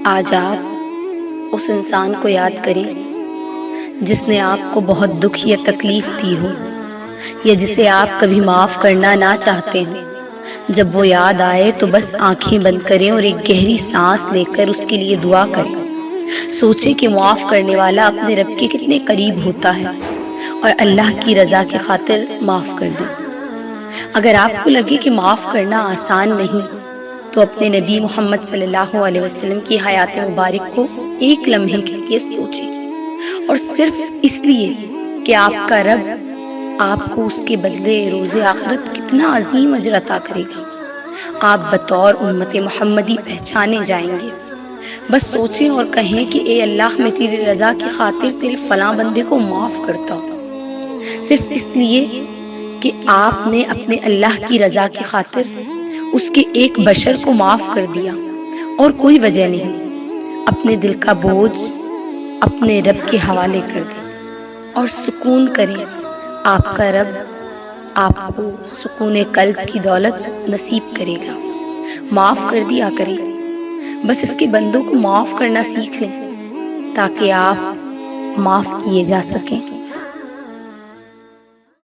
آج آپ اس انسان کو یاد کریں جس نے آپ کو بہت دکھ یا تکلیف دی ہو، یا جسے آپ کبھی معاف کرنا نہ چاہتے ہو۔ جب وہ یاد آئے تو بس آنکھیں بند کریں اور ایک گہری سانس لے کر اس کے لیے دعا کریں۔ سوچیں کہ معاف کرنے والا اپنے رب کے کتنے قریب ہوتا ہے، اور اللہ کی رضا کی خاطر معاف کر دیں۔ اگر آپ کو لگے کہ معاف کرنا آسان نہیں تو اپنے نبی محمد صلی اللہ علیہ وسلم کی حیات مبارک کو ایک لمحے کے لیے سوچیں، اور صرف اس لیے کہ آپ کا رب آپ کو اس کے بدلے روز آخرت کتنا عظیم اجر عطا کرے گا۔ آپ بطور امت محمدی پہچانے جائیں گے۔ بس سوچیں اور کہیں کہ اے اللہ، میں تیری رضا کی خاطر تیرے فلاں بندے کو معاف کرتا ہوں، صرف اس لیے کہ آپ نے اپنے اللہ کی رضا کی خاطر اس کے ایک بشر کو معاف کر دیا، اور کوئی وجہ نہیں۔ اپنے دل کا بوجھ اپنے رب کے حوالے کر دیں اور سکون کریں۔ آپ کا رب آپ کو سکون قلب کی دولت نصیب کرے گا۔ معاف کر دیا کریں، بس اس کے بندوں کو معاف کرنا سیکھ لیں تاکہ آپ معاف کیے جا سکیں۔